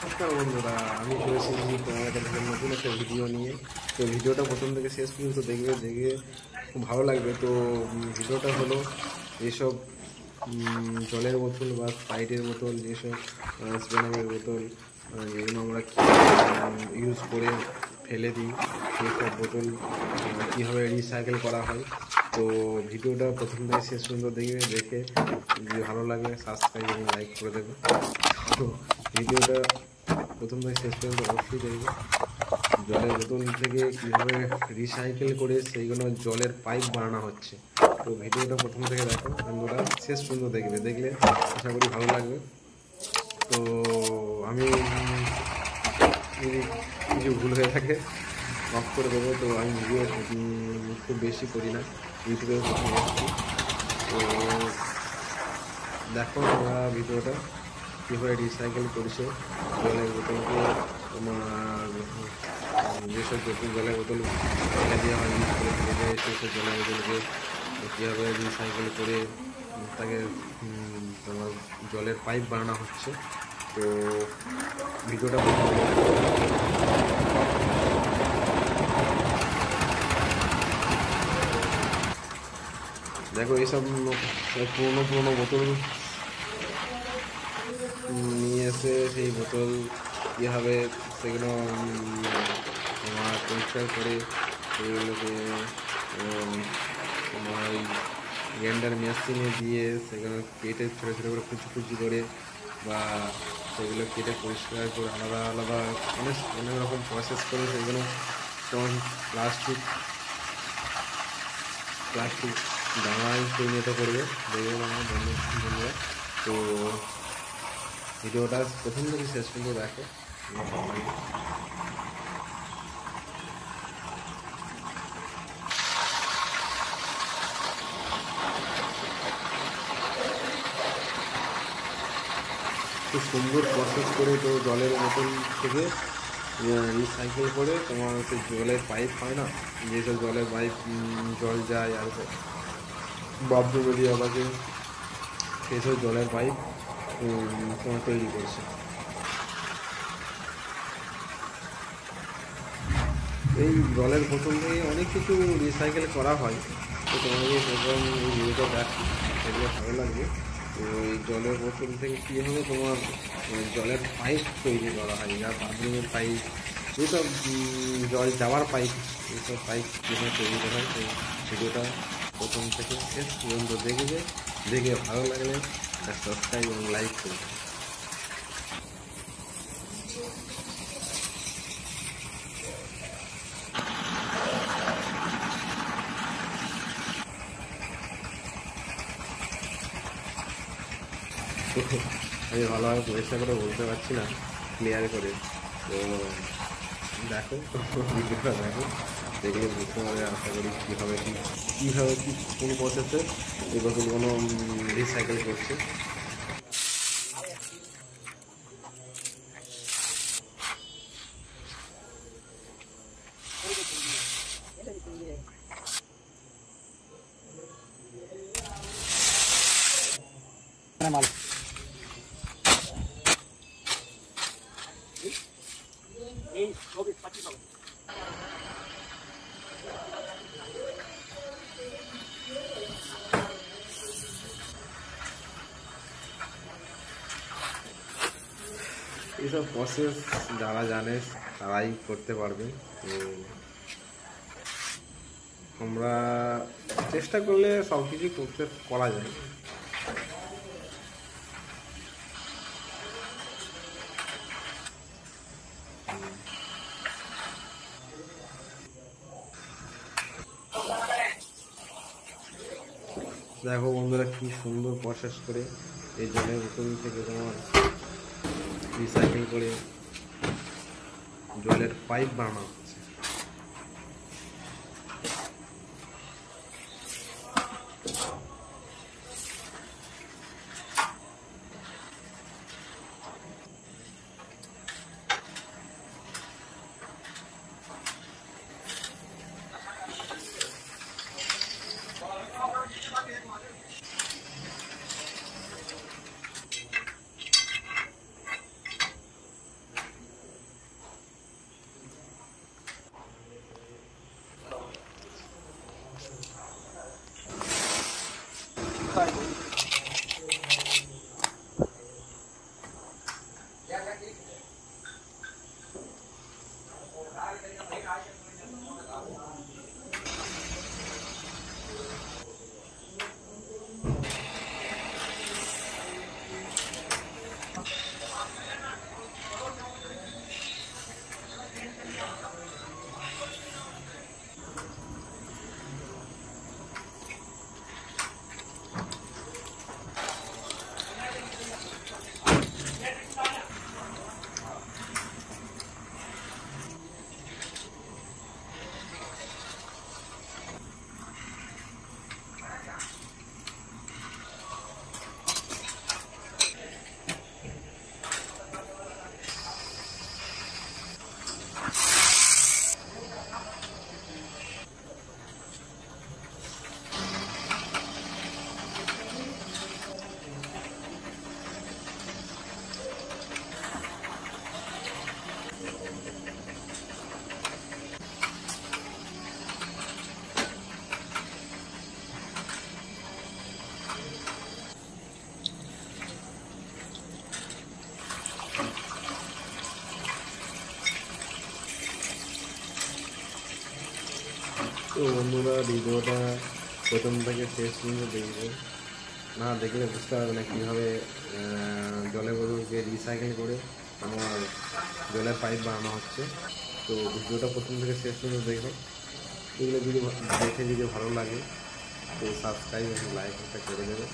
নমস্কার বন্ধুরা, আমি চলে এসেছি তোমাদের কাছে নতুন একটা ভিডিও নিয়ে। তো ভিডিওটা প্রথম থেকে শেষ পর্যন্ত দেখবে, দেখে খুব ভালো লাগবে। তো ভিডিওটা হলো এসব জলের বোতল বা স্প্রাইটের বোতল, যেসব স্প্যানামের বোতল যেগুলো আমরা ইউজ করে ফেলে দিই, সেই সব বোতল কীভাবে রিসাইকেল করা হয়। তো ভিডিওটা প্রথম থেকে শেষ পর্যন্ত দেখবে, দেখে যদি ভালো লাগে সাবস্ক্রাইব এবং লাইক করে দেবে। তো ভিডিওটা প্রথম থেকে শেষ পর্যন্ত অবশ্যই দেখবে। জলের বোতল থেকে কীভাবে রিসাইকেল করে সেইগুলো জলের পাইপ বানানো হচ্ছে। তো ভিডিওটা প্রথম থেকে দেখো বন্ধুরা, শেষ পর্যন্ত দেখবে, দেখলে আশা করি ভালো লাগবে। তো আমি কিছু ভুল হয়ে থাকে অফ করে দেবো। তো আমি ভিডিও খুব বেশি করি না, ইউটিউবে প্রথম এসেছি। তো দেখো তোমরা ভিডিওটা কীভাবে রিসাইকেল করছে জলের বোতলকে। তোমার যেসব জলের বোতল ফেলে দেওয়া হয়, ইউজ করে ফেলে দেয়, সেসব জলের বোতলকে কীভাবে রিসাইকেল করে তাকে তোমার জলের পাইপ বানানো হচ্ছে। তো ভিডিওটা দেখো, এইসব পুরোনো পুরোনো বোতল নিয়ে এসে সেই বোতল কীভাবে সেগুলো তোমার পরিষ্কার করে সেগুলোকে তোমার ওই গ্রাইন্ডার মেশিনে দিয়ে সেগুলো কেটে ছোটো ছোটো করে কুচি কুচি করে, বা সেগুলো কেটে পরিষ্কার করে আলাদা আলাদা অনেক অনেক রকম প্রসেস করে সেগুলো যেমন প্লাস্টিক দানায় পরিণত করবে, দেখবেন আমার বন্ধুরা। তো ভিডিওটা প্রথম থেকে শেষ পর্যন্ত দেখো। খুব সুন্দর প্রসেস করে তো জলের বোতল থেকে রিসাইকেল করে তোমার সেই জলের পাইপ হয় না, যেসব জলের পাইপ জল যায় আর বাথরুমে দিয়ে আবাকে, সেসব জলের পাইপ তোমার তৈরি করছে। এই জলের বোতল থেকে অনেক কিছু রিসাইকেল করা হয়। তো তোমাকে প্রথম এই ভিডিওটা দেখো, সেগুলো ভালো লাগবে। তো এই জলের বোতল থেকে কীভাবে তোমার জলের পাইপ তৈরি করা হয়, যা বাথরুমের পাইপ, যেসব জল যাওয়ার পাইপ, এইসব পাইপ কীভাবে তৈরি করা হয়। তো ভিডিওটা প্রথম থেকে শেষ পর্যন্ত দেখবে, দেখে ভালো লাগলে সাবস্ক্রাইব এবং লাইক করবে। আমি ভালোভাবে পরিষ্কার করে বলতে পারছি না ক্লিয়ার করে। তো দেখো, ভিডিওটা দেখো, দেখলে বুঝতে পারবে আশা করি কীভাবে কী কোন প্রসেসে এই বোতলগুলো রিসাইকেল করছে। এইসব প্রসেস যারা জানে তারাই করতে পারবে। তো আমরা চেষ্টা করলে সব কিছু করা যায়। দেখো বন্ধুরা, কি সুন্দর প্রসেস করে এই জলের বোতল থেকে তোমার রিসাইকেল করে জলের পাইপ বানানো হচ্ছে। তো বন্ধুরা ভিডিওটা প্রথম থেকে শেষ পর্যন্ত দেখবে, না দেখলে বুঝতে পারবে না কীভাবে জলের বোতলকে রিসাইকেল করে আমার জলের পাইপ বানানো হচ্ছে। তো ভিডিওটা প্রথম থেকে শেষ পর্যন্ত দেখো। এগুলো যদি দেখে যদি ভালো লাগে তো সাবস্ক্রাইব এবং লাইক একটা করে দেবে।